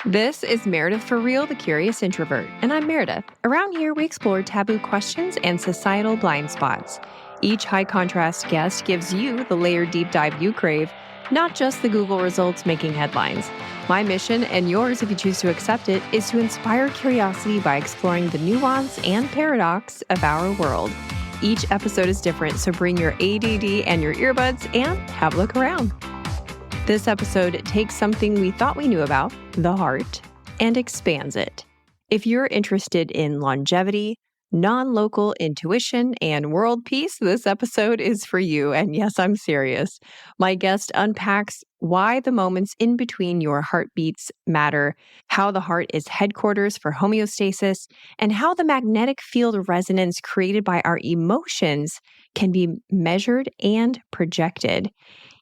This is Meredith for Real, the Curious Introvert, and I'm Meredith. Around here, we explore taboo questions and societal blind spots. Each high-contrast guest gives you the layered deep dive you crave, not just the Google results making headlines. My mission, and yours if you choose to accept it, is to inspire curiosity by exploring the nuance and paradox of our world. Each episode is different, so bring your ADD and your earbuds and have a look around. This episode takes something we thought we knew about, the heart, and expands it. If you're interested in longevity, non-local intuition, and world peace, this episode is for you. And yes, I'm serious. My guest unpacks why the moments in between your heartbeats matter, how the heart is headquarters for homeostasis, and how the magnetic field resonance created by our emotions can be measured and projected.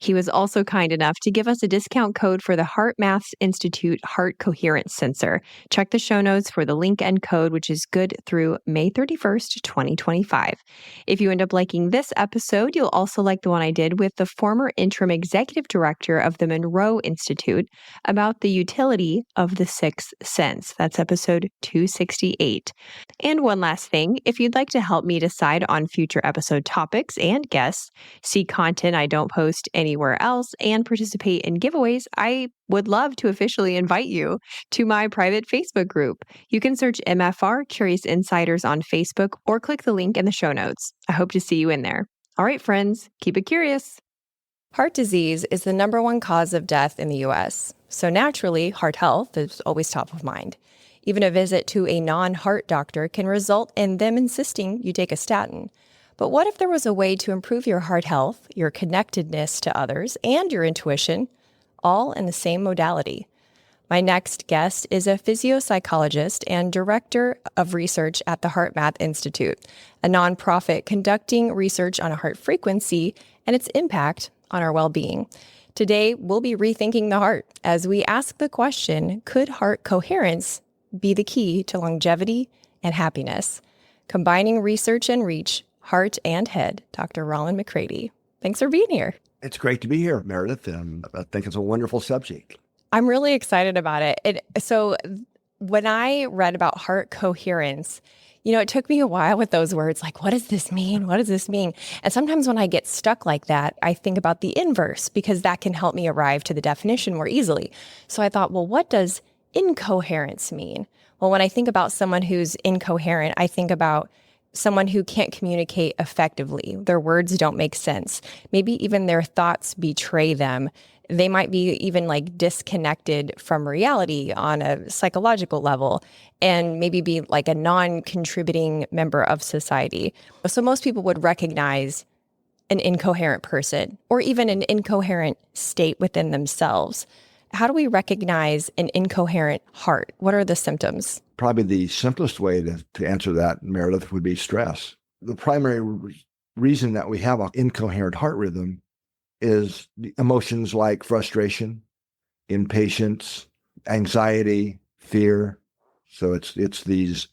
He was also kind enough to give us a discount code for the HeartMath Institute Heart Coherence Sensor. Check the show notes for the link and code, which is good through May 31st, 2025. If you end up liking this episode, you'll also like the one I did with the former interim executive director of the Monroe Institute about the utility of the sixth sense. That's episode 268. And one last thing, if you'd like to help me decide on future episode topics and guests, see content I don't post anywhere else, and participate in giveaways, I would love to officially invite you to my private Facebook group. You can search MFR Curious Insiders on Facebook or click the link in the show notes. I hope to see you in there. All right, friends, keep it curious. Heart disease is the number one cause of death in the U.S., so naturally, heart health is always top of mind. Even a visit to a non-heart doctor can result in them insisting you take a statin. But what if there was a way to improve your heart health, your connectedness to others, and your intuition, all in the same modality? My next guest is a physiopsychologist and director of research at the HeartMath Institute, a nonprofit conducting research on heart frequency and its impact on our well-being. Today, we'll be rethinking the heart as we ask the question, could heart coherence be the key to longevity and happiness? Combining research and reach, heart and head, Dr. Rollin McCraty. Thanks for being here. It's great to be here, Meredith, and I think it's a wonderful subject. I'm really excited about it. So when I read about heart coherence, it took me a while with those words, like, what does this mean? What does this mean? And sometimes when I get stuck like that, I think about the inverse because that can help me arrive to the definition more easily. So I thought, well, what does incoherence mean? Well, when I think about someone who's incoherent, I think about someone who can't communicate effectively. Their words don't make sense. Maybe even their thoughts betray them. They might be even like disconnected from reality on a psychological level and maybe be like a non-contributing member of society. So most people would recognize an incoherent person or even an incoherent state within themselves. How do we recognize an incoherent heart? What are the symptoms? Probably the simplest way to answer that, Meredith, would be stress. The primary reason that we have an incoherent heart rhythm is the emotions like frustration, impatience, anxiety, fear. So it's these,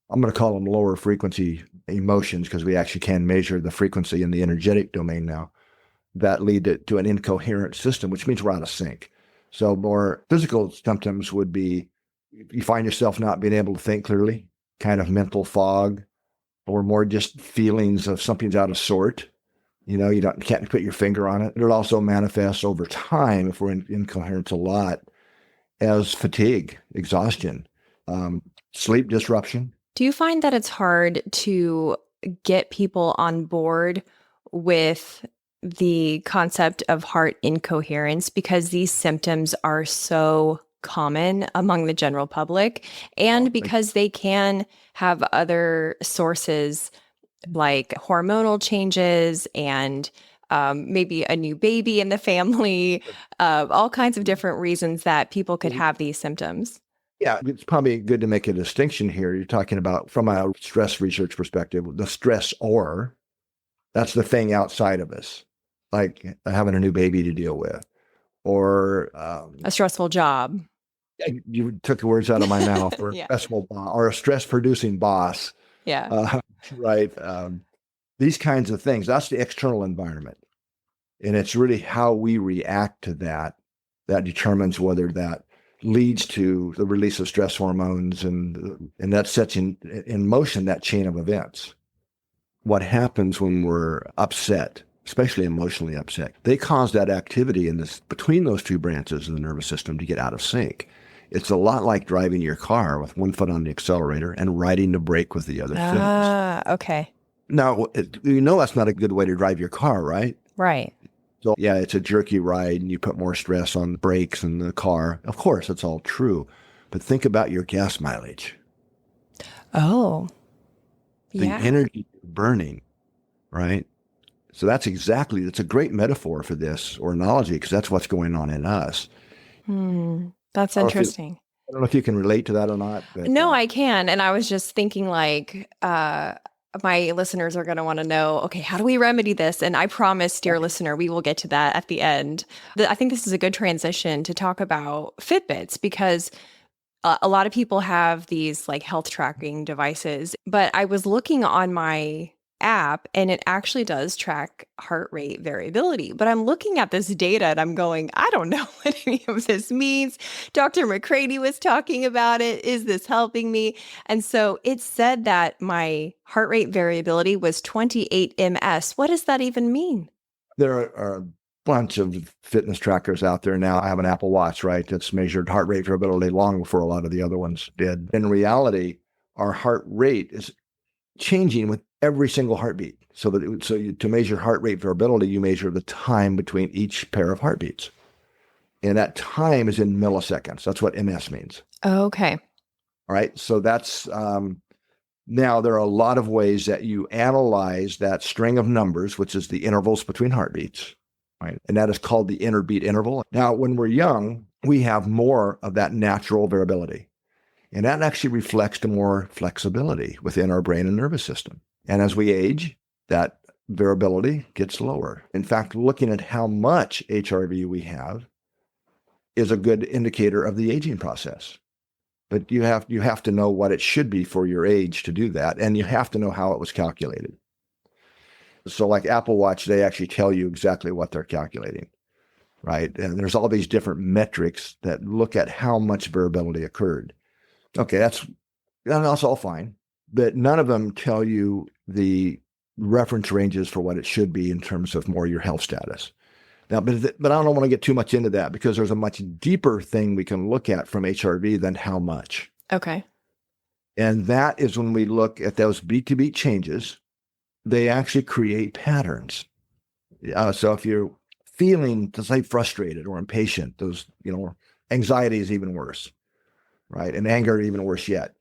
I'm going to call them lower frequency emotions because we actually can measure the frequency in the energetic domain now that lead to an incoherent system, which means we're out of sync. So more physical symptoms would be you find yourself not being able to think clearly, kind of mental fog, or more just feelings of something's out of sort. You can't put your finger on it. It'll also manifest over time, if we're in incoherence a lot, as fatigue, exhaustion, sleep disruption. Do you find that it's hard to get people on board with the concept of heart incoherence because these symptoms are so common among the general public and because they can have other sources like hormonal changes and maybe a new baby in the family, all kinds of different reasons that people could have these symptoms? Yeah, it's probably good to make a distinction here. You're talking about, from a stress research perspective, the stressor, that's the thing outside of us, like having a new baby to deal with, or a stressful job. You took the words out of my mouth, or Yeah. or a stress-producing boss. Yeah. Right. These kinds of things, that's the external environment. And it's really how we react to that determines whether that leads to the release of stress hormones, and that sets in motion that chain of events. What happens when we're upset, especially emotionally upset? They cause that activity between those two branches of the nervous system to get out of sync. It's a lot like driving your car with one foot on the accelerator and riding the brake with the other foot. Ah, okay. Now, that's not a good way to drive your car, right? Right. So, yeah, it's a jerky ride and you put more stress on the brakes and the car. Of course, it's all true. But think about your gas mileage. Oh, The energy burning, right? So that's a great metaphor for this, or analogy, because that's what's going on in us. That's interesting. I don't know if you can relate to that or not. But, no, I can. And I was just thinking my listeners are going to want to know, okay, how do we remedy this? And I promise, dear listener, we will get to that at the end. I think this is a good transition to talk about Fitbits, because a lot of people have these like health tracking devices, but I was looking on my app and it actually does track heart rate variability. But I'm looking at this data and I'm going, I don't know what any of this means. Dr. McCraty was talking about it. Is this helping me? And so it said that my heart rate variability was 28 ms. What does that even mean? There are a bunch of fitness trackers out there now. I have an Apple Watch, right? That's measured heart rate variability long before a lot of the other ones did. In reality, our heart rate is changing with every single heartbeat. To measure heart rate variability, you measure the time between each pair of heartbeats. And that time is in milliseconds. That's what MS means. Okay. All right. So that's, now there are a lot of ways that you analyze that string of numbers, which is the intervals between heartbeats, right? And that is called the interbeat interval. Now, when we're young, we have more of that natural variability. And that actually reflects to more flexibility within our brain and nervous system. And as we age, that variability gets lower. In fact, looking at how much HRV we have is a good indicator of the aging process. But you have to know what it should be for your age to do that. And you have to know how it was calculated. So like Apple Watch, they actually tell you exactly what they're calculating, right? And there's all these different metrics that look at how much variability occurred. Okay, that's all fine, but none of them tell you the reference ranges for what it should be in terms of more your health status. Now, but I don't want to get too much into that, because there's a much deeper thing we can look at from HRV than how much. Okay. And that is when we look at those beat-to-beat changes, they actually create patterns. So if you're feeling, to say, frustrated or impatient, anxiety is even worse. Right? And anger, even worse yet.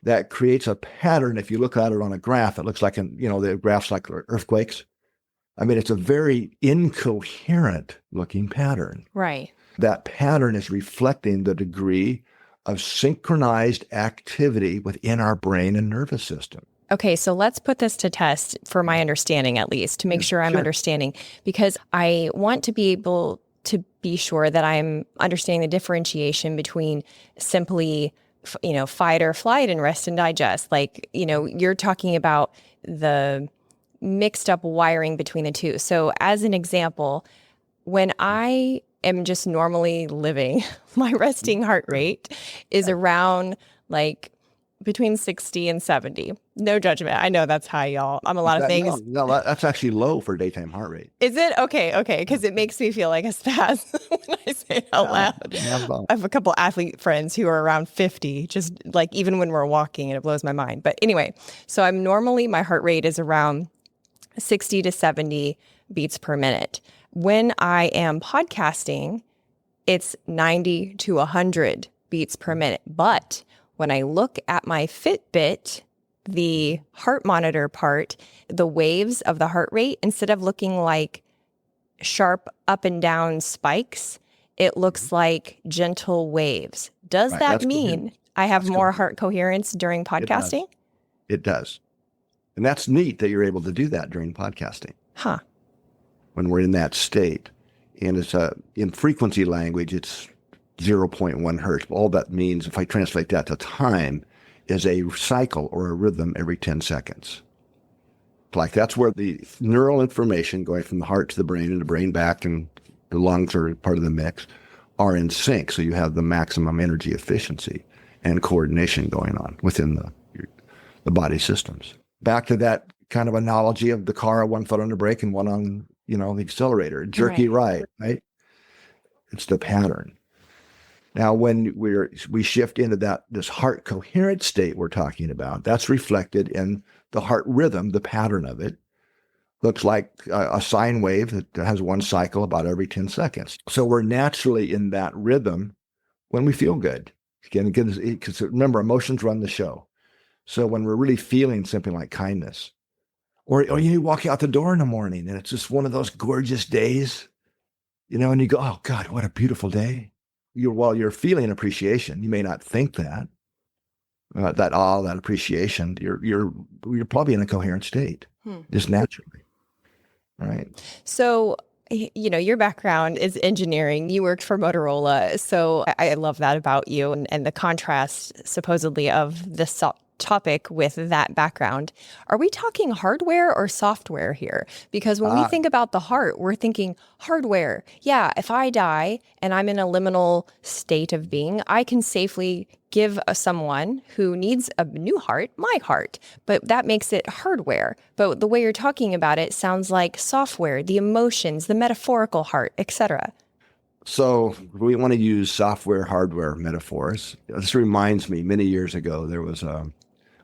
That creates a pattern. If you look at it on a graph, it looks like, the graphs like earthquakes. I mean, it's a very incoherent looking pattern. Right. That pattern is reflecting the degree of synchronized activity within our brain and nervous system. Okay, so let's put this to test for my understanding, at least, to make sure I'm understanding, because I want to be able to be sure that I'm understanding the differentiation between simply, fight or flight and rest and digest. Like, you're talking about the mixed up wiring between the two. So as an example, when I am just normally living, my resting heart rate is around between 60 and 70. No judgment. I know that's high, y'all. I'm a lot of things. No, that's actually low for daytime heart rate. Is it? Okay. Because it makes me feel like a spaz when I say it out loud. I have a couple athlete friends who are around 50, just even when we're walking, and it blows my mind. But anyway, so my heart rate is around 60 to 70 beats per minute. When I am podcasting, it's 90 to 100 beats per minute. But when I look at my Fitbit, the heart monitor part, the waves of the heart rate, instead of looking like sharp up and down spikes, it looks like gentle waves. Does that mean I have more heart coherence during podcasting? It does. And that's neat that you're able to do that during podcasting. Huh. When we're in that state. And it's in frequency language, it's 0.1 hertz. All that means, if I translate that to time, is a cycle or a rhythm every 10 seconds. That's where the neural information going from the heart to the brain and the brain back, and the lungs are part of the mix. are in sync. So you have the maximum energy efficiency and coordination going on within the body systems. Back to that kind of analogy of the car, one foot on the brake and one on, the accelerator, jerky right? It's the pattern. Now, when we shift into this heart coherent state we're talking about, that's reflected in the heart rhythm, the pattern of it. Looks like a sine wave that has one cycle about every 10 seconds. So we're naturally in that rhythm when we feel good. Again, because remember, emotions run the show. So when we're really feeling something like kindness, or you walk out the door in the morning and it's just one of those gorgeous days, and you go, oh God, what a beautiful day. While you're feeling appreciation, you may not think that awe, that appreciation, you're probably in a coherent state, just naturally. Right. So, your background is engineering. You worked for Motorola. So I love that about you and the contrast supposedly of this topic with that background. Are we talking hardware or software here? Because when we think about the heart, we're thinking hardware. Yeah, if I die and I'm in a liminal state of being, I can safely give someone who needs a new heart my heart. But that makes it hardware. But the way you're talking about it sounds like software, the emotions, the metaphorical heart, etc. So we want to use software, hardware metaphors. This reminds me, many years ago, there was a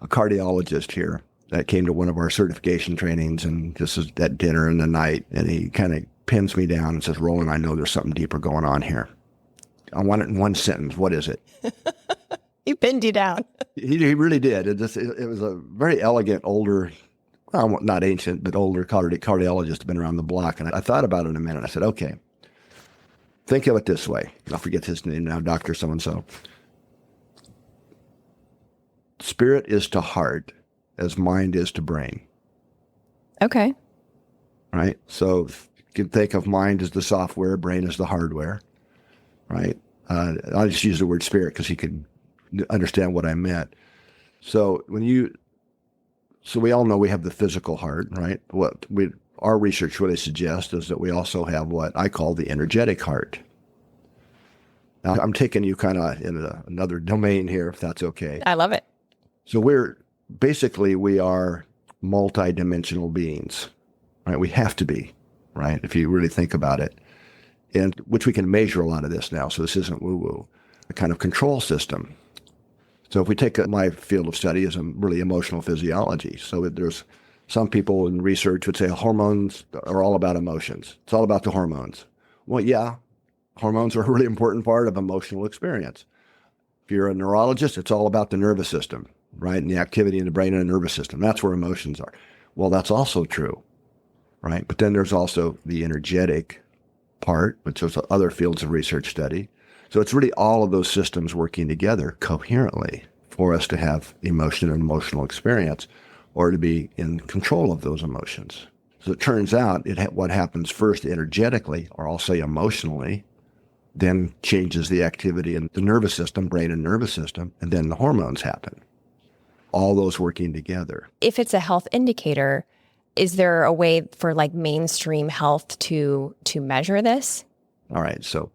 cardiologist here that came to one of our certification trainings, and this is at dinner in the night, and he kind of pins me down and says, Rollin, I know there's something deeper going on here. I want it in one sentence. What is it? He pinned you down. He really did. It was a very elegant, older, well, not ancient, but older cardiologist, been around the block. And I thought about it in a minute. I said, okay, think of it this way. I'll forget his name now, Dr. So-and-so. Spirit is to heart as mind is to brain. Okay. Right? So you can think of mind as the software, brain as the hardware. Right? I'll just use the word spirit because he could understand what I meant. So we all know we have the physical heart, right? Our research really suggests is that we also have what I call the energetic heart. Now, I'm taking you kind of in another domain here, if that's okay. I love it. So we are multidimensional beings, right? We have to be, right? If you really think about it, and which we can measure a lot of this now. So this isn't woo-woo, a kind of control system. So if we take my field of study is really emotional physiology. So there's some people in research would say hormones are all about emotions. It's all about the hormones. Well, yeah, hormones are a really important part of emotional experience. If you're a neurologist, it's all about the nervous system, right? And the activity in the brain and the nervous system. That's where emotions are. Well, that's also true, right? But then there's also the energetic part, which is other fields of research study. So it's really all of those systems working together coherently for us to have emotion and emotional experience or to be in control of those emotions. So it turns out what happens first energetically, or I'll say emotionally, then changes the activity in the nervous system, brain and nervous system, and then the hormones happen. All those working together. If it's a health indicator, is there a way for like mainstream health to measure this? All right. So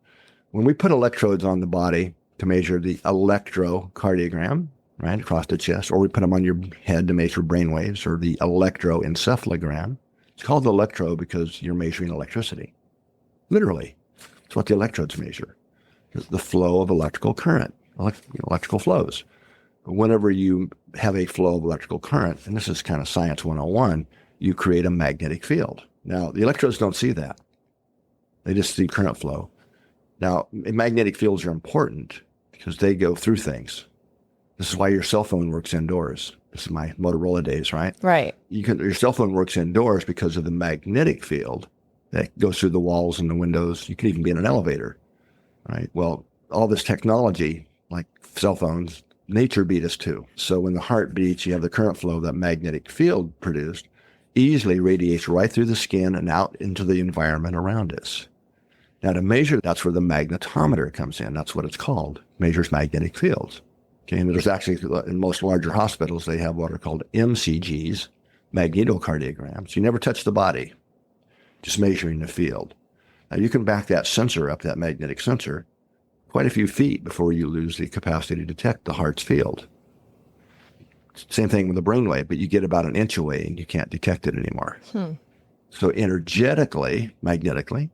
when we put electrodes on the body to measure the electrocardiogram, right, across the chest, or we put them on your head to measure brain waves, or the electroencephalogram, it's called electro because you're measuring electricity. Literally. It's what the electrodes measure. It's the flow of electrical current, electrical flows. But whenever you have a flow of electrical current, and this is kind of science 101, you create a magnetic field. Now, the electrodes don't see that. They just see current flow. Now, magnetic fields are important because they go through things. This is why your cell phone works indoors. This is my Motorola days, right? Right. Your cell phone works indoors because of the magnetic field that goes through the walls and the windows. You can even be in an elevator, right? Well, all this technology, like cell phones, nature beat us too. So when the heart beats, you have the current flow that magnetic field produced easily radiates right through the skin and out into the environment around us. Now to measure, that's where the magnetometer comes in. That's what it's called, measures magnetic fields. Okay, and there's actually, in most larger hospitals, they have what are called MCGs, magnetocardiograms. You never touch the body, just measuring the field. Now you can back that sensor up, that magnetic sensor, quite a few feet before you lose the capacity to detect the heart's field. Same thing with the brainwave, but you get about an inch away and you can't detect it anymore. So energetically, magnetically,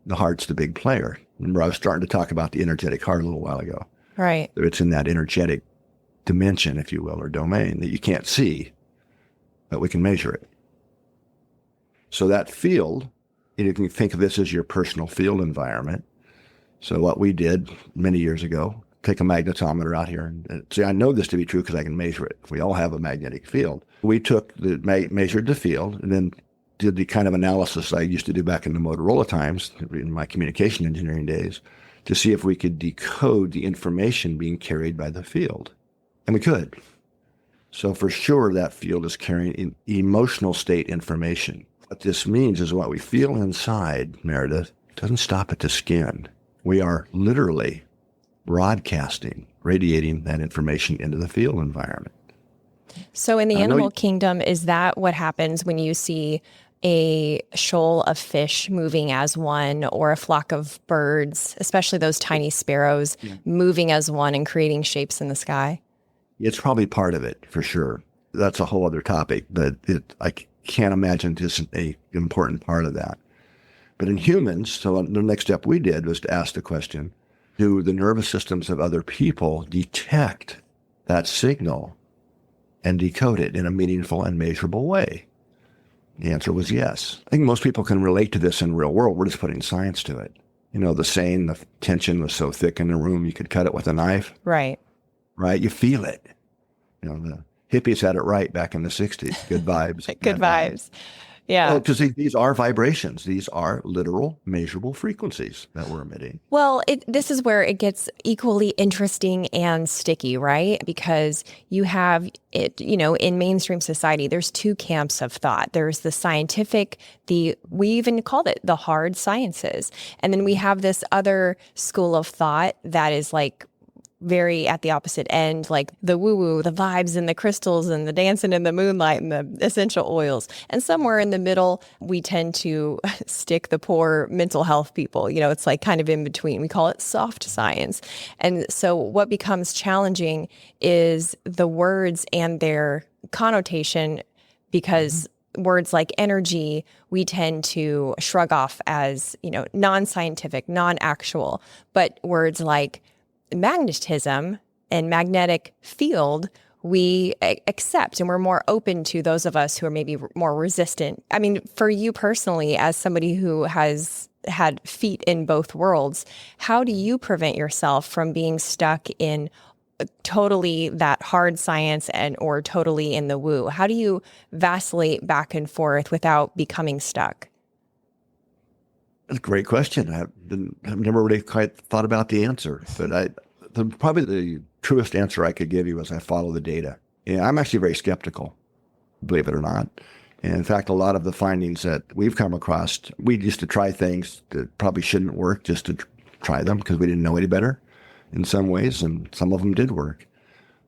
the heart's the big player. Remember, I was starting to talk about the energetic heart a little while ago. Right. It's in that energetic dimension, if you will, or domain that you can't see, but we can measure it. So that field, you can think of this as your personal field environment. So what we did many years ago, take a magnetometer out here and see, I know this to be true because I can measure it. We all have a magnetic field. We measured the field and then did the kind of analysis I used to do back in the Motorola times, in my communication engineering days, to see if we could decode the information being carried by the field. And we could. So for sure, that field is carrying emotional state information. What this means is what we feel inside, Meredith, doesn't stop at the skin. We are literally broadcasting, radiating that information into the field environment. So in the animal kingdom, is that what happens when you see a shoal of fish moving as one, or a flock of birds, especially those tiny sparrows, moving as one and creating shapes in the sky? It's probably part of it, for sure. That's a whole other topic, but I can't imagine just an important part of that. But in humans, so the next step we did was to ask the question, do the nervous systems of other people detect that signal and decode it in a meaningful and measurable way? The answer was yes. I think most people can relate to this in the real world. We're just putting science to it. You know, the saying, the tension was so thick in the room, you could cut it with a knife. Right. Right? You feel it. You know, the hippies had it right back in the 60s. Good vibes. Good vibes. Yeah. Because these are vibrations. These are literal, measurable frequencies that we're emitting. Well, this is where it gets equally interesting and sticky, right? Because you have it, in mainstream society, there's two camps of thought. There's the scientific, we even called it the hard sciences. And then we have this other school of thought that is like very at the opposite end, like the woo-woo, the vibes and the crystals and the dancing in the moonlight and the essential oils. And somewhere in the middle, we tend to stick the poor mental health people. It's like kind of in between. We call it soft science. And so what becomes challenging is the words and their connotation, because words like energy, we tend to shrug off as, non-scientific, non-actual. But words like magnetism and magnetic field, we accept, and we're more open to those of us who are maybe more resistant. I mean, for you personally, as somebody who has had feet in both worlds, how do you prevent yourself from being stuck in totally that hard science or totally in the woo? How do you vacillate back and forth without becoming stuck? That's a great question. I've never really quite thought about the answer, but probably the truest answer I could give you is I follow the data. And I'm actually very skeptical, believe it or not. And in fact, a lot of the findings that we've come across, we used to try things that probably shouldn't work just to try them because we didn't know any better in some ways, and some of them did work.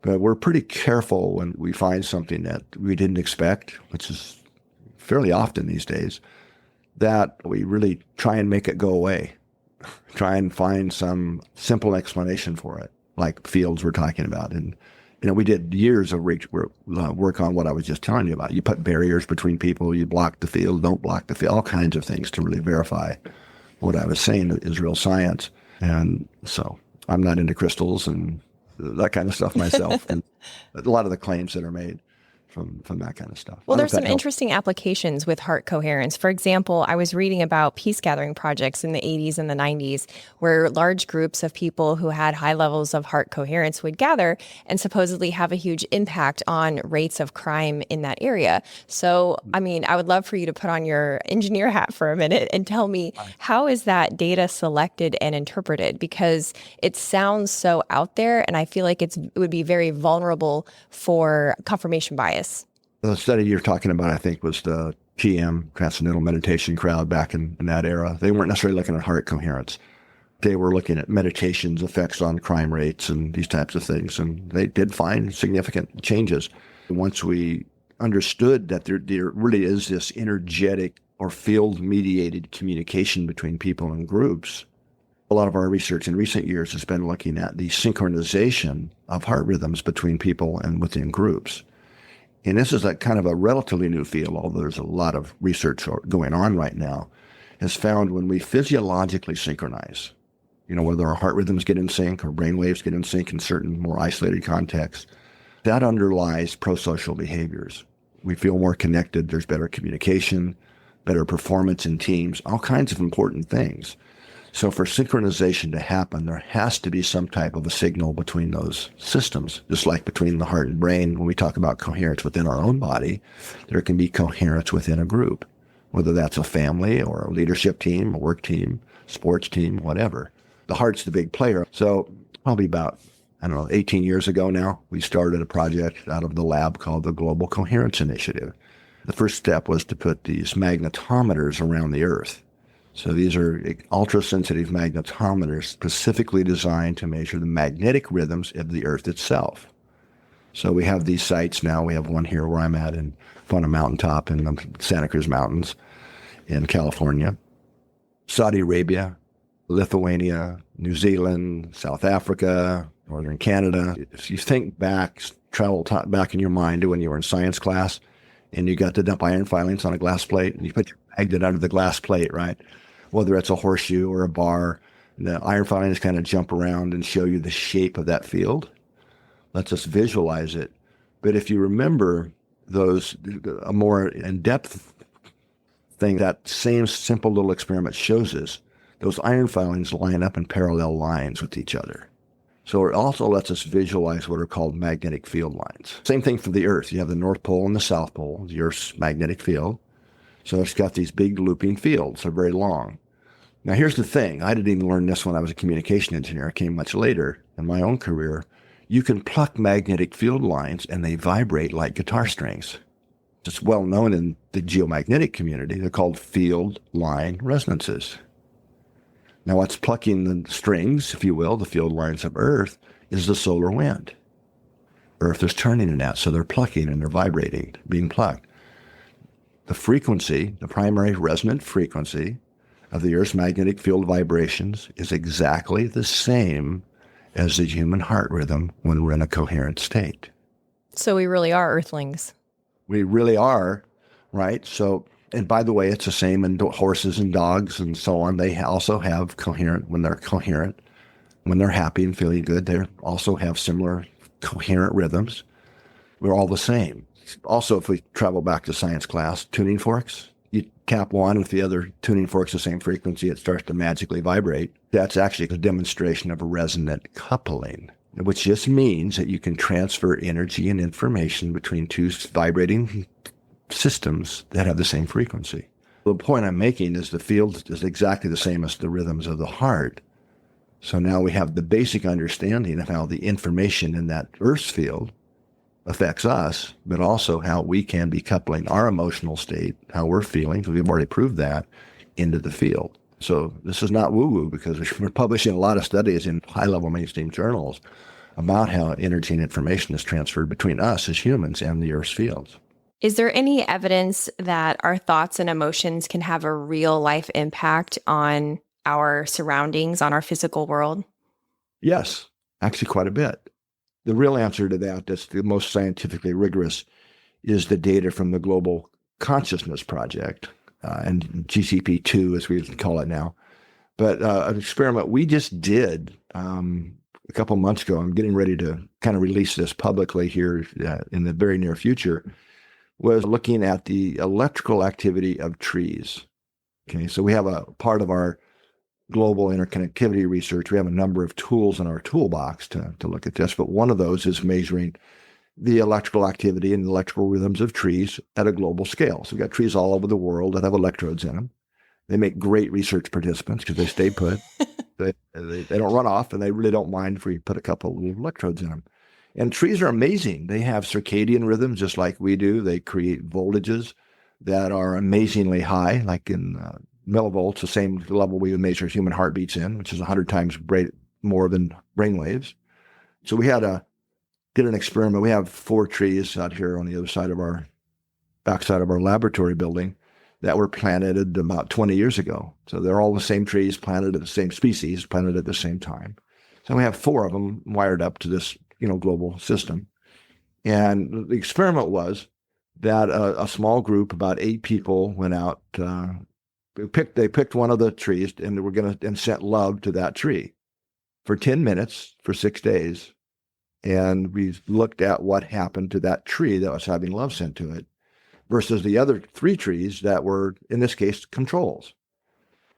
But we're pretty careful when we find something that we didn't expect, which is fairly often these days, that we really try and make it go away. Try and find some simple explanation for it, like fields we're talking about. And, we did years of work on what I was just telling you about. You put barriers between people, you block the field, don't block the field, all kinds of things to really verify what I was saying is real science. And so I'm not into crystals and that kind of stuff myself. And a lot of the claims that are made from that kind of stuff. Well, there's some interesting applications with heart coherence. For example, I was reading about peace gathering projects in the 80s and the 90s where large groups of people who had high levels of heart coherence would gather and supposedly have a huge impact on rates of crime in that area. So, I mean, I would love for you to put on your engineer hat for a minute and tell me, how is that data selected and interpreted? Because it sounds so out there, and I feel like it would be very vulnerable for confirmation bias. The study you're talking about, I think, was the TM, Transcendental Meditation crowd back in that era. They weren't necessarily looking at heart coherence. They were looking at meditation's effects on crime rates and these types of things. And they did find significant changes. Once we understood that there really is this energetic or field-mediated communication between people and groups, A lot of our research in recent years has been looking at the synchronization of heart rhythms between people and within groups. And this is a kind of a relatively new field, although there's a lot of research going on right now, has found when we physiologically synchronize, whether our heart rhythms get in sync or brain waves get in sync in certain more isolated contexts, that underlies prosocial behaviors. We feel more connected. There's better communication, better performance in teams, all kinds of important things. So for synchronization to happen, there has to be some type of a signal between those systems, just like between the heart and brain. When we talk about coherence within our own body, there can be coherence within a group, whether that's a family or a leadership team, a work team, sports team, whatever. The heart's the big player. So probably about, 18 years ago now, we started a project out of the lab called the Global Coherence Initiative. The first step was to put these magnetometers around the Earth. So these are ultra-sensitive magnetometers specifically designed to measure the magnetic rhythms of the Earth itself. So we have these sites now. We have one here where I'm at in Fauna Mountaintop in the Santa Cruz Mountains in California, Saudi Arabia, Lithuania, New Zealand, South Africa, Northern Canada. If you think back, back in your mind to when you were in science class and you got to dump iron filings on a glass plate and you put your magnet under the glass plate, right? Whether it's a horseshoe or a bar, the iron filings kind of jump around and show you the shape of that field. Lets us visualize it. But if you remember a more in-depth thing, that same simple little experiment shows us, those iron filings line up in parallel lines with each other. So it also lets us visualize what are called magnetic field lines. Same thing for the Earth. You have the North Pole and the South Pole, the Earth's magnetic field. So it's got these big looping fields. They're very long. Now, here's the thing. I didn't even learn this when I was a communication engineer. It came much later in my own career. You can pluck magnetic field lines and they vibrate like guitar strings. It's well known in the geomagnetic community. They're called field line resonances. Now, what's plucking the strings, if you will, the field lines of Earth, is the solar wind. Earth is turning in that, so they're plucking and they're vibrating, being plucked. The frequency, the primary resonant frequency of the Earth's magnetic field vibrations is exactly the same as the human heart rhythm when we're in a coherent state. So we really are earthlings. We really are, right? So, and by the way, it's the same in horses and dogs and so on. They also have coherent, when they're happy and feeling good, they also have similar coherent rhythms. We're all the same. Also, if we travel back to science class, tuning forks, you tap one, if the other tuning fork's the same frequency, it starts to magically vibrate. That's actually a demonstration of a resonant coupling, which just means that you can transfer energy and information between two vibrating systems that have the same frequency. The point I'm making is the field is exactly the same as the rhythms of the heart. So now we have the basic understanding of how the information in that Earth's field affects us, but also how we can be coupling our emotional state, how we're feeling, because we've already proved that, into the field. So this is not woo-woo, because we're publishing a lot of studies in high-level mainstream journals about how energy and information is transferred between us as humans and the Earth's fields. Is there any evidence that our thoughts and emotions can have a real-life impact on our surroundings, on our physical world? Yes, actually quite a bit. The real answer to that, that's the most scientifically rigorous, is the data from the Global Consciousness Project, and GCP2 as we call it now. But an experiment we just did a couple months ago, I'm getting ready to kind of release this publicly here in the very near future, was looking at the electrical activity of trees. Okay, so we have a part of our global interconnectivity research. We have a number of tools in our toolbox to look at this, but one of those is measuring the electrical activity and the electrical rhythms of trees at a global scale. So we've got trees all over the world that have electrodes in them. They make great research participants because they stay put. they don't run off, and they really don't mind if we put a couple of electrodes in them. And trees are amazing. They have circadian rhythms just like we do. They create voltages that are amazingly high, like in millivolts, the same level we would measure human heartbeats in, which is 100 times more than brain waves. So we did an experiment. We have 4 trees out here on the other side of backside of our laboratory building that were planted about 20 years ago. So they're all the same trees planted at the same species, planted at the same time. So we have 4 of them wired up to this, global system. And the experiment was that a small group, about 8 people, went out. They picked one of the trees, and they were and sent love to that tree for 10 minutes for 6 days. And we looked at what happened to that tree that was having love sent to it versus the other 3 trees that were, in this case, controls.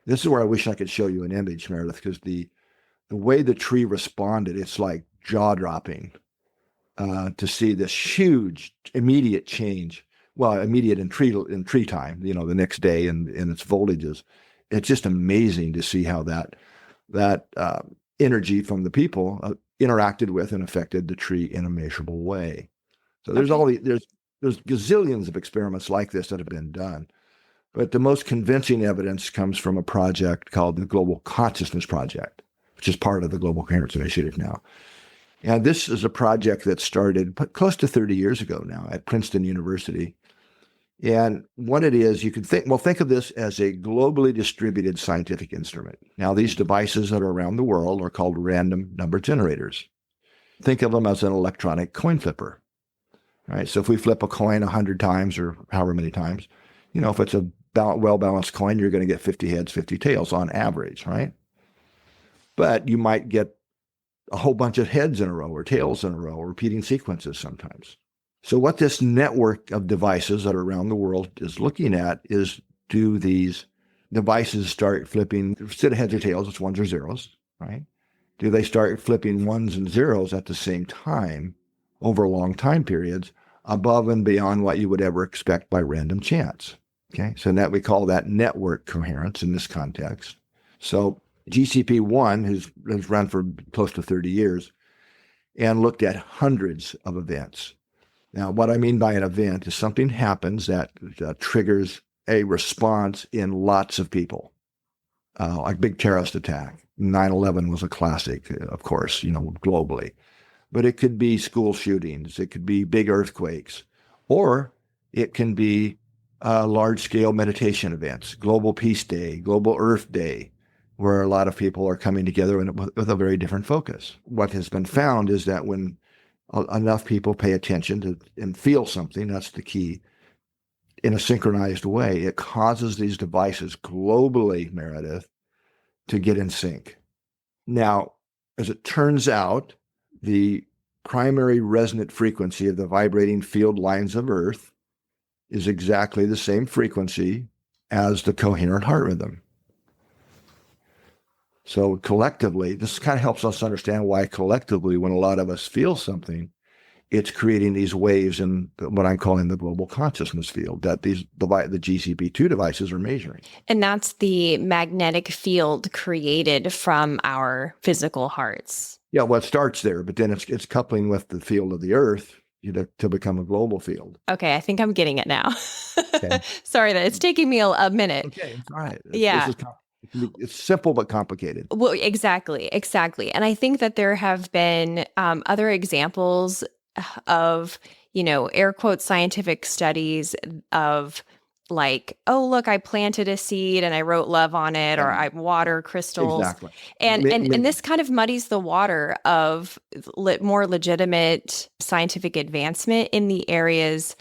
This is where I wish I could show you an image, Meredith, because the way the tree responded, it's like jaw-dropping to see this huge immediate change. Well, immediate in tree time, the next day in its voltages. It's just amazing to see how that energy from the people interacted with and affected the tree in a measurable way. So there's there's gazillions of experiments like this that have been done. But the most convincing evidence comes from a project called the Global Consciousness Project, which is part of the Global Coherence Initiative now. And this is a project that started close to 30 years ago now at Princeton University. And what it is, you could think of this as a globally distributed scientific instrument. Now, these devices that are around the world are called random number generators. Think of them as an electronic coin flipper, right? So if we flip a coin 100 times or however many times, if it's a well-balanced coin, you're going to get 50 heads, 50 tails on average, right? But you might get a whole bunch of heads in a row or tails in a row, repeating sequences sometimes. So what this network of devices that are around the world is looking at is, do these devices start flipping, instead of heads or tails, it's ones or zeros, right? Do they start flipping ones and zeros at the same time over long time periods above and beyond what you would ever expect by random chance? Okay, so that we call that network coherence in this context. So GCP-1 has run for close to 30 years and looked at hundreds of events. Now, what I mean by an event is something happens that triggers a response in lots of people, like big terrorist attack. 9/11 was a classic, of course, globally. But it could be school shootings, it could be big earthquakes, or it can be large-scale meditation events, Global Peace Day, Global Earth Day, where a lot of people are coming together with a very different focus. What has been found is that when enough people pay attention to and feel something, that's the key, in a synchronized way, it causes these devices globally, Meredith, to get in sync. Now, as it turns out, the primary resonant frequency of the vibrating field lines of Earth is exactly the same frequency as the coherent heart rhythm. So collectively, this kind of helps us understand why collectively, when a lot of us feel something, it's creating these waves in what I'm calling the global consciousness field that the GCP2 devices are measuring. And that's the magnetic field created from our physical hearts. Yeah, well, it starts there, but then it's coupling with the field of the Earth to become a global field. Okay, I think I'm getting it now. Okay. Sorry that it's taking me a minute. Okay, it's all right. Yeah. It's simple but complicated. Well, exactly. And I think that there have been other examples of, air quote scientific studies of like, oh, look, I planted a seed and I wrote love on it, or I water crystals. Exactly. And this kind of muddies the water of more legitimate scientific advancement in the areas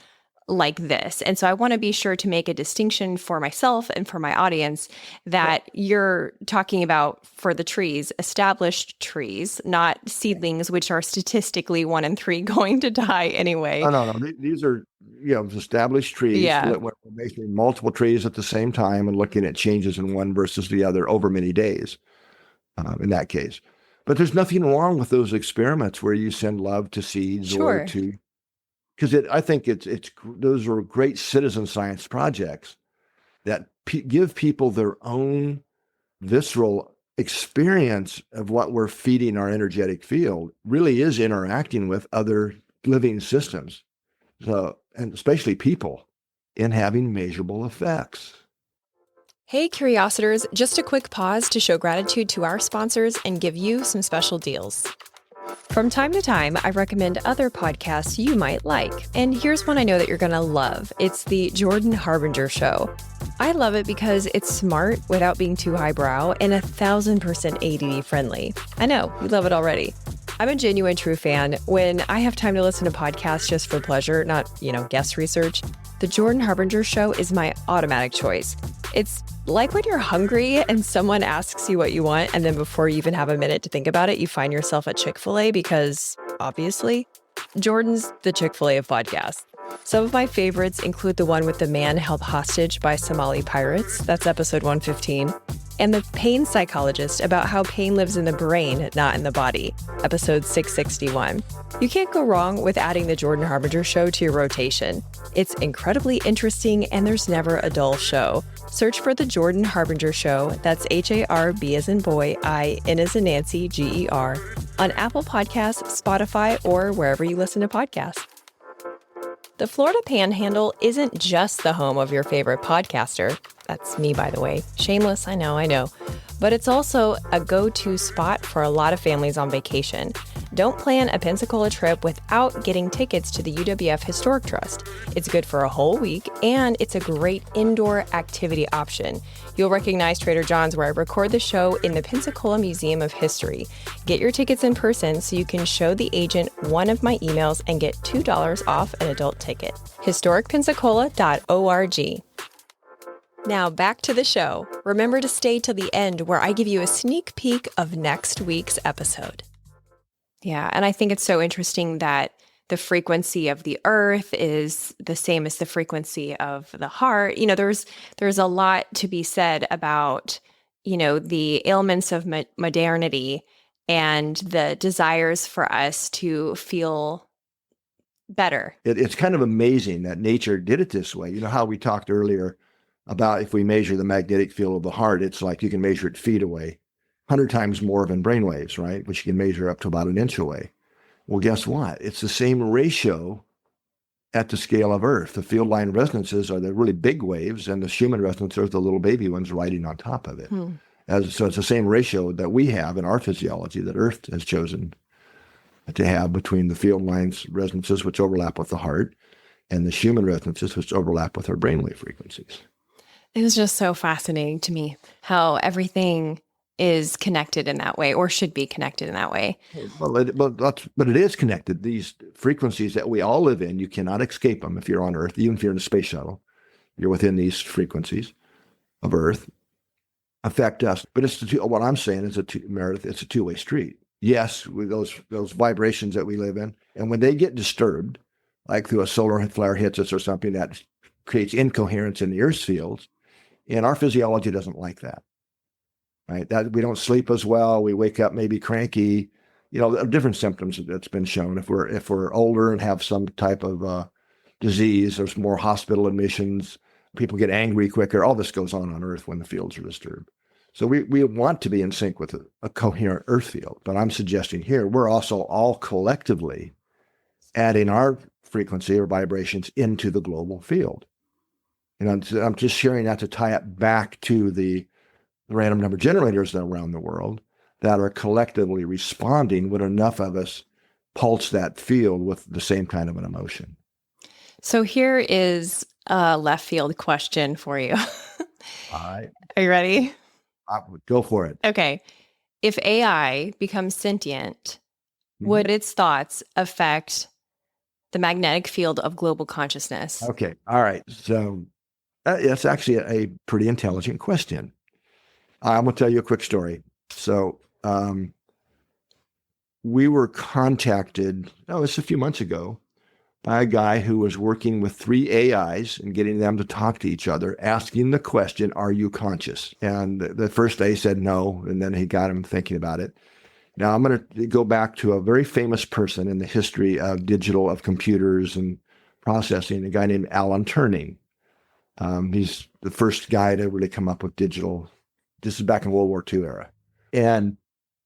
like this. And so I want to be sure to make a distinction for myself and for my audience that you're talking about, for the trees, established trees, not seedlings, which are statistically 1 in 3 going to die anyway. No. These are, established trees. Yeah. We're measuring multiple trees at the same time and looking at changes in one versus the other over many days, in that case. But there's nothing wrong with those experiments where you send love to seeds. Sure. Or to, because I think those are great citizen science projects that give people their own visceral experience of what we're feeding our energetic field really is interacting with other living systems, and especially people, in having measurable effects. Hey, Curiositors, just a quick pause to show gratitude to our sponsors and give you some special deals. From time to time, I recommend other podcasts you might like. And here's one I know that you're going to love. It's the Jordan Harbinger Show. I love it because it's smart without being too highbrow and 1,000% ADD friendly. I know, you love it already. I'm a genuine true fan. When I have time to listen to podcasts just for pleasure, not, guest research, The Jordan Harbinger Show is my automatic choice. It's like when you're hungry and someone asks you what you want, and then before you even have a minute to think about it, you find yourself at Chick-fil-A because, obviously, Jordan's the Chick-fil-A of podcasts. Some of my favorites include the one with the man held hostage by Somali pirates. That's episode 115. And the pain psychologist about how pain lives in the brain, not in the body, episode 661. You can't go wrong with adding the Jordan Harbinger Show to your rotation. It's incredibly interesting and there's never a dull show. Search for the Jordan Harbinger Show, that's HARB as in boy, I, N as in Nancy, GER, on Apple Podcasts, Spotify, or wherever you listen to podcasts. The Florida Panhandle isn't just the home of your favorite podcaster. That's me, by the way. Shameless, I know. But it's also a go-to spot for a lot of families on vacation. Don't plan a Pensacola trip without getting tickets to the UWF Historic Trust. It's good for a whole week, and it's a great indoor activity option. You'll recognize Trader John's, where I record the show, in the Pensacola Museum of History. Get your tickets in person so you can show the agent one of my emails and get $2 off an adult ticket. historicpensacola.org. Now back to the show. Remember to stay till the end where I give you a sneak peek of next week's episode. Yeah, and I think it's so interesting that the frequency of the earth is the same as the frequency of the heart. There's a lot to be said about, the ailments of modernity and the desires for us to feel better. It's kind of amazing that nature did it this way. You know how we talked earlier about if we measure the magnetic field of the heart, it's like you can measure it feet away, 100 times more than brainwaves, right? Which you can measure up to about an inch away. Well, guess what? It's the same ratio at the scale of Earth. The field line resonances are the really big waves, and the Schumann resonances are the little baby ones riding on top of it. So it's the same ratio that we have in our physiology that Earth has chosen to have between the field lines resonances, which overlap with the heart, and the Schumann resonances, which overlap with our brainwave frequencies. It was just so fascinating to me how everything is connected in that way, or should be connected in that way. But it is connected. These frequencies that we all live in, you cannot escape them if you're on Earth, even if you're in a space shuttle. You're within these frequencies of Earth, affect us. But what I'm saying is, Meredith, it's a two-way street. Yes, with those vibrations that we live in, and when they get disturbed, like through a solar flare hits us or something that creates incoherence in the Earth's fields, and our physiology doesn't like that. Right? That we don't sleep as well. We wake up maybe cranky. Different symptoms that's been shown. If we're older and have some type of disease, there's more hospital admissions. People get angry quicker. All this goes on Earth when the fields are disturbed. So we want to be in sync with a coherent Earth field. But I'm suggesting here we're also all collectively adding our frequency or vibrations into the global field. I'm just sharing that to tie it back to the random number generators around the world that are collectively responding when enough of us pulse that field with the same kind of an emotion. So here is a left field question for you. All right. Are you ready? Go for it. Okay. If AI becomes sentient, would its thoughts affect the magnetic field of global consciousness? Okay. All right. So that's actually a pretty intelligent question. I'm going to tell you a quick story. So we were contacted, it's a few months ago, by a guy who was working with 3 AIs and getting them to talk to each other, asking the question, are you conscious? And the first day said no, and then he got him thinking about it. Now I'm going to go back to a very famous person in the history of computers and processing, a guy named Alan Turing. He's the first guy to really come up with digital. This is back in World War II era. And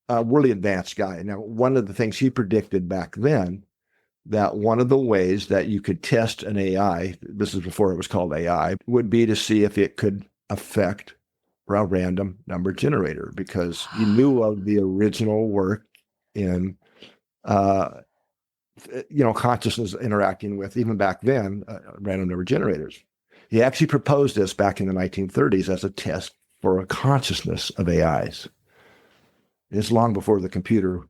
a really advanced guy. Now, one of the things he predicted back then, that one of the ways that you could test an AI, this is before it was called AI, would be to see if it could affect a random number generator, because you knew of the original work in, consciousness interacting with, even back then, random number generators. He actually proposed this back in the 1930s as a test for a consciousness of AIs. It's long before the computer,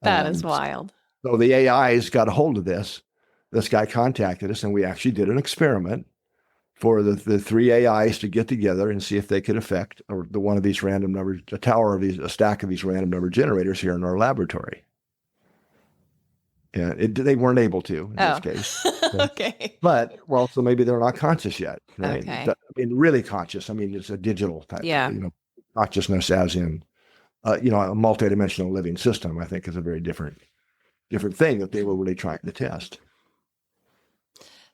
That is wild. So the AIs got a hold of this. This guy contacted us, and we actually did an experiment for the three AIs to get together and see if they could affect one of these random numbers, a stack of these random number generators here in our laboratory. And they weren't able to in this case. Okay. But, so maybe they're not conscious yet. Right? Okay. Really conscious. it's a digital type, consciousness as in, a multidimensional living system, I think is a very different thing that they were really trying to test.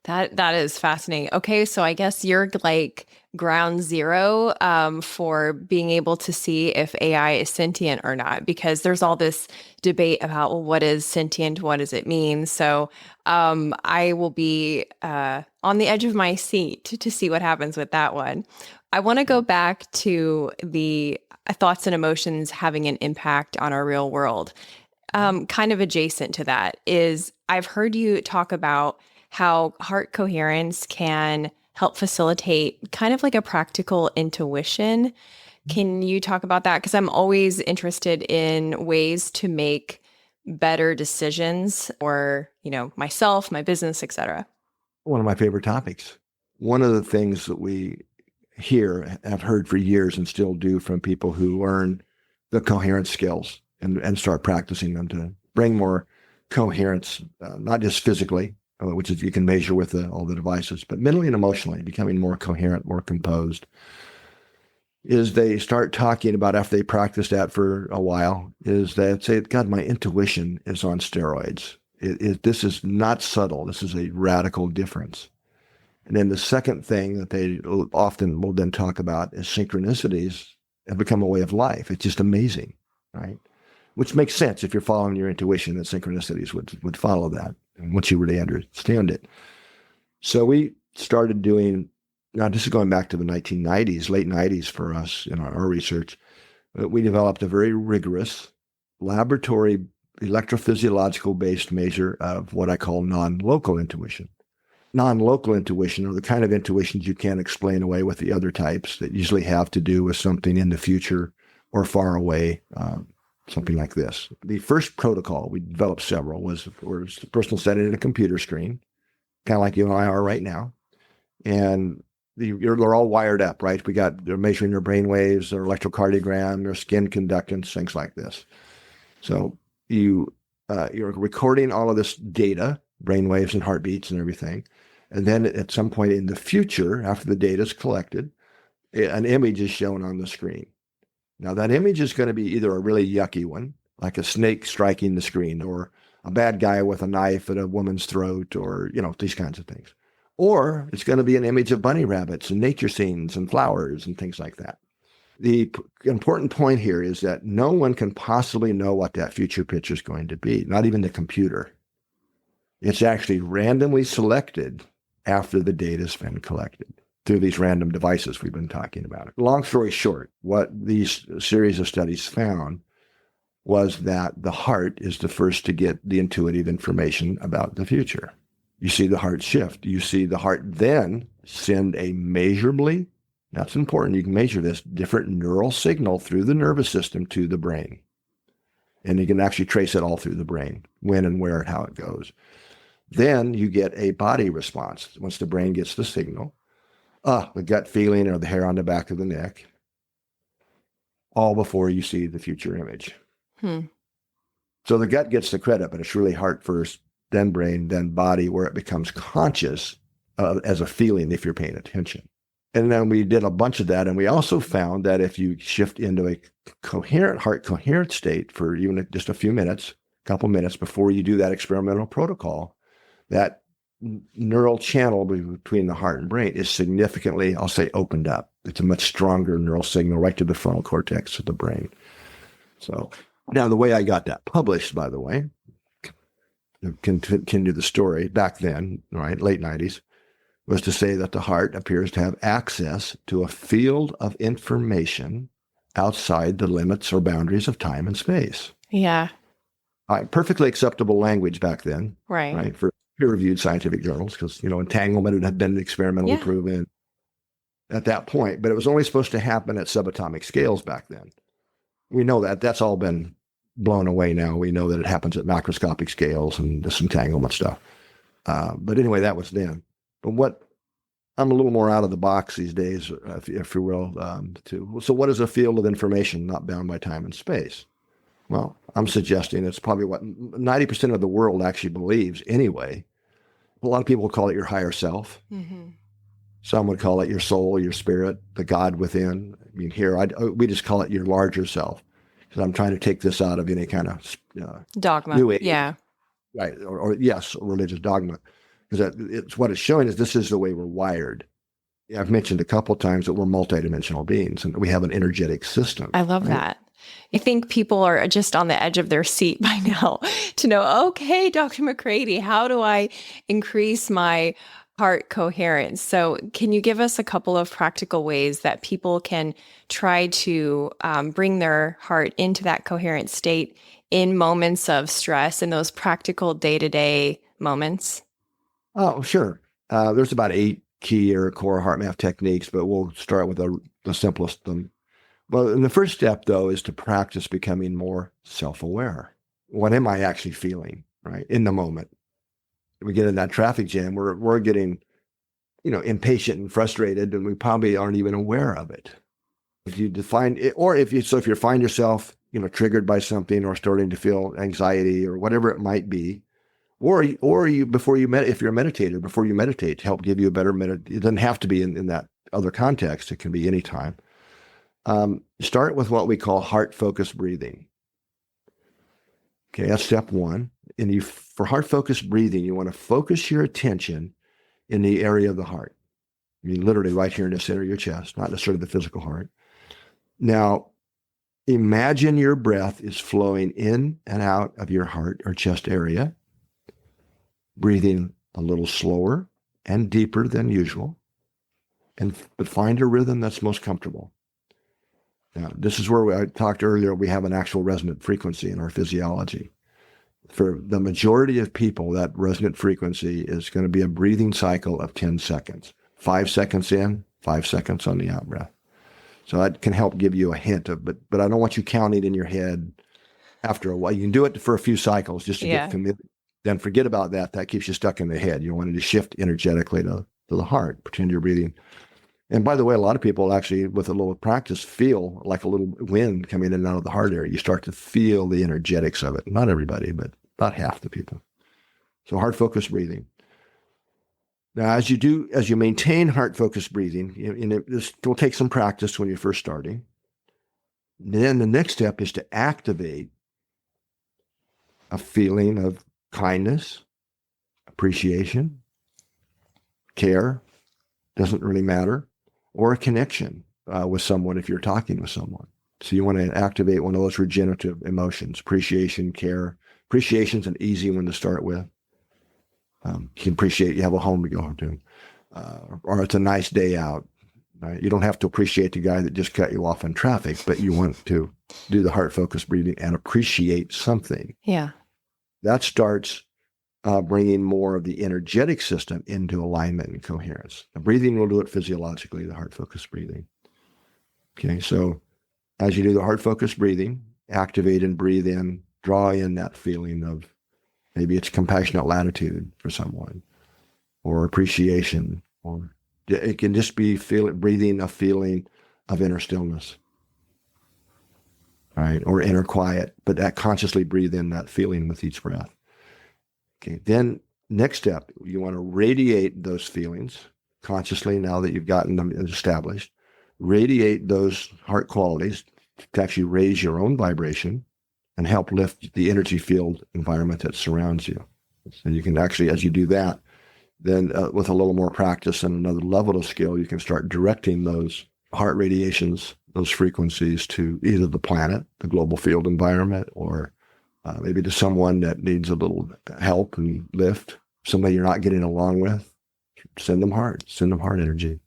That is fascinating. Okay, so I guess you're like ground zero for being able to see if AI is sentient or not, because there's all this debate about, well, what is sentient? What does it mean? So I will be on the edge of my seat to see what happens with that one. I want to go back to the thoughts and emotions having an impact on our real world. Kind of adjacent to that is I've heard you talk about how heart coherence can help facilitate kind of like a practical intuition. Can you talk about that? Because I'm always interested in ways to make better decisions or, myself, my business, et cetera. One of my favorite topics. One of the things that we have heard for years and still do from people who learn the coherence skills and start practicing them to bring more coherence, not just physically, which is you can measure with all the devices, but mentally and emotionally, becoming more coherent, more composed, is they start talking about, after they practice that for a while, is they say, God, my intuition is on steroids. This is not subtle. This is a radical difference. And then the second thing that they often will then talk about is synchronicities have become a way of life. It's just amazing, right? Which makes sense if you're following your intuition, that synchronicities would follow that, and once you really understand it. So we started doing, now this is going back to the 1990s, late 90s for us in our research. We developed a very rigorous laboratory electrophysiological-based measure of what I call non-local intuition. Non-local intuition are the kind of intuitions you can't explain away with the other types that usually have to do with something in the future or far away, something like this. The first protocol, we developed several, was the person sitting at a computer screen, kind of like you and I are right now. And they're all wired up, right? They're measuring their brain waves, their electrocardiogram, their skin conductance, things like this. So you're recording all of this data, brain waves and heartbeats and everything. And then at some point in the future, after the data is collected, an image is shown on the screen. Now, that image is going to be either a really yucky one, like a snake striking the screen, or a bad guy with a knife at a woman's throat, or, these kinds of things. Or it's going to be an image of bunny rabbits and nature scenes and flowers and things like that. The important point here is that no one can possibly know what that future picture is going to be, not even the computer. It's actually randomly selected after the data has been collected through these random devices we've been talking about. Long story short, what these series of studies found was that the heart is the first to get the intuitive information about the future. You see the heart shift. You see the heart then send a measurably, that's important, you can measure this, different neural signal through the nervous system to the brain. And you can actually trace it all through the brain, when and where and how it goes. Then you get a body response once the brain gets the signal. The gut feeling or the hair on the back of the neck, all before you see the future image. So the gut gets the credit, but it's really heart first, then brain, then body, where it becomes conscious as a feeling if you're paying attention. And then we did a bunch of that. And we also found that if you shift into a heart coherent state for even just a few minutes, a couple minutes before you do that experimental protocol, that neural channel between the heart and brain is significantly, I'll say, opened up. It's a much stronger neural signal right to the frontal cortex of the brain. So now the way I got that published, by the way, to continue the story, back then, right, late 90s, was to say that the heart appears to have access to a field of information outside the limits or boundaries of time and space. Yeah. Perfectly acceptable language back then. Right. For peer-reviewed scientific journals because, entanglement had been experimentally proven at that point, but it was only supposed to happen at subatomic scales back then. We know that. That's all been blown away now. We know that it happens at macroscopic scales and disentanglement stuff. But anyway, that was then. But what I'm a little more out of the box these days, if you will, So what is a field of information not bound by time and space? Well, I'm suggesting it's probably what 90% of the world actually believes anyway. A lot of people call it your higher self. Mm-hmm. Some would call it your soul, your spirit, the God within. I mean, here, we just call it your larger self, because I'm trying to take this out of any kind of dogma. New Age, yeah. Right. Or yes, religious dogma. Because it's what it's showing is this is the way we're wired. I've mentioned a couple of times that we're multidimensional beings and we have an energetic system. I love that. I think people are just on the edge of their seat by now to know, okay, Dr. McCraty, how do I increase my heart coherence? So can you give us a couple of practical ways that people can try to bring their heart into that coherent state in moments of stress, in those practical day-to-day moments? Oh, sure. There's about 8 key or core HeartMath techniques, but we'll start with the simplest of them. Well, and the first step, though, is to practice becoming more self-aware. What am I actually feeling, right, in the moment? We get in that traffic jam, we're getting, impatient and frustrated, and we probably aren't even aware of it. If you define it, or if you find yourself, triggered by something or starting to feel anxiety or whatever it might be, or if you're a meditator, before you meditate, to help give you a better it doesn't have to be in that other context. It can be any time. Start with what we call heart-focused breathing. Okay, that's step one. And for heart-focused breathing, you want to focus your attention in the area of the heart. I mean, literally right here in the center of your chest, not necessarily the physical heart. Now, imagine your breath is flowing in and out of your heart or chest area, breathing a little slower and deeper than usual, but find a rhythm that's most comfortable. Now, this is where I talked earlier, we have an actual resonant frequency in our physiology. For the majority of people, that resonant frequency is going to be a breathing cycle of 10 seconds. 5 seconds in, 5 seconds on the out breath. So that can help give you a hint of, but I don't want you counting in your head after a while. You can do it for a few cycles just to get familiar. Then forget about that. That keeps you stuck in the head. You want to shift energetically to the heart. Pretend you're breathing. And by the way, a lot of people actually, with a little practice, feel like a little wind coming in and out of the heart area. You start to feel the energetics of it. Not everybody, but about half the people. So heart-focused breathing. Now, as you maintain heart-focused breathing, this will take some practice when you're first starting. Then the next step is to activate a feeling of kindness, appreciation, care, doesn't really matter, or a connection with someone if you're talking with someone. So you want to activate one of those regenerative emotions, appreciation, care. Appreciation's an easy one to start with. You can appreciate you have a home to go to, or it's a nice day out. Right? You don't have to appreciate the guy that just cut you off in traffic, but you want to do the heart-focused breathing and appreciate something. Yeah. That starts bringing more of the energetic system into alignment and coherence. The breathing will do it physiologically, the heart-focused breathing. Okay, so as you do the heart-focused breathing, activate and breathe in, draw in that feeling of maybe it's compassionate latitude for someone, or appreciation, or it can just be breathing a feeling of inner stillness, right? Or inner quiet, but that consciously breathe in that feeling with each breath. Okay, then next step, you want to radiate those feelings consciously now that you've gotten them established. Radiate those heart qualities to actually raise your own vibration and help lift the energy field environment that surrounds you. So you can actually, as you do that, then with a little more practice and another level of skill, you can start directing those heart radiations, those frequencies to either the planet, the global field environment, or maybe to someone that needs a little help and lift, somebody you're not getting along with. Send them heart energy.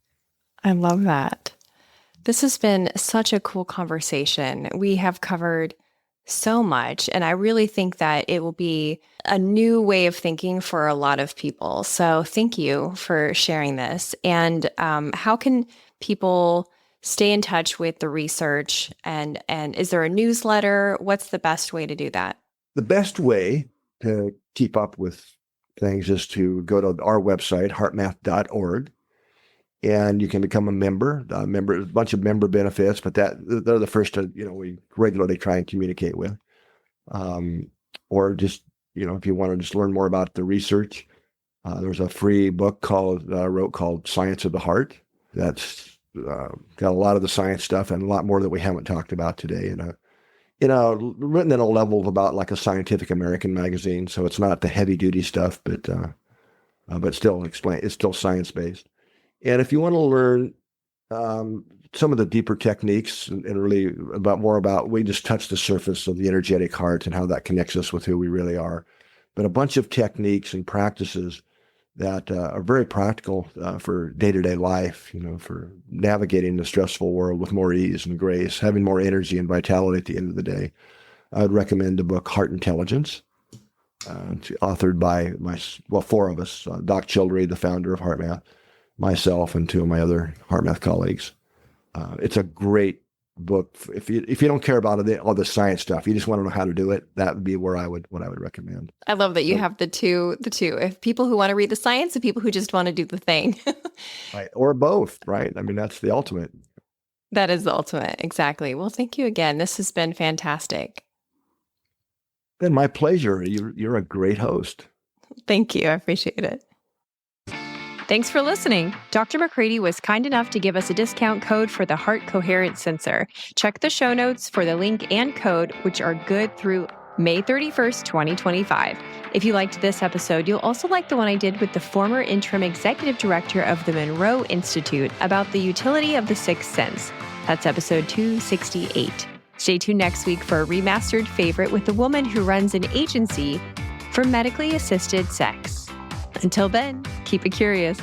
I love that. This has been such a cool conversation. We have covered so much. And I really think that it will be a new way of thinking for a lot of people. So thank you for sharing this. And how can people stay in touch with the research? And is there a newsletter? What's the best way to do that? The best way to keep up with things is to go to our website, heartmath.org. And you can become a member. A bunch of member benefits, but they're the first we regularly try and communicate with. Or just, if you want to just learn more about the research, there's a free book I wrote called Science of the Heart. That's got a lot of the science stuff and a lot more that we haven't talked about today. Written at a level of about like a Scientific American magazine. So it's not the heavy duty stuff, but still it's still science based. And if you want to learn some of the deeper techniques and really we just touched the surface of the energetic heart and how that connects us with who we really are. But a bunch of techniques and practices that are very practical for day-to-day life, for navigating the stressful world with more ease and grace, having more energy and vitality at the end of the day. I would recommend the book Heart Intelligence, authored by four of us, Doc Childrey, the founder of HeartMath, myself, and two of my other HeartMath colleagues. It's a great book. If you don't care about all the science stuff, you just want to know how to do it, that would be what I would recommend. I love that you have the two. If people who want to read the science and people who just want to do the thing. Right. Or both, right? I mean, that's the ultimate. That is the ultimate. Exactly. Well, thank you again. This has been fantastic. Been my pleasure. You're a great host. Thank you. I appreciate it. Thanks for listening. Dr. McCraty was kind enough to give us a discount code for the Heart Coherence sensor. Check the show notes for the link and code, which are good through May 31st, 2025. If you liked this episode, you'll also like the one I did with the former interim executive director of the Rollin Institute about the utility of the sixth sense. That's episode 268. Stay tuned next week for a remastered favorite with the woman who runs an agency for medically assisted sex. Until then, keep it curious.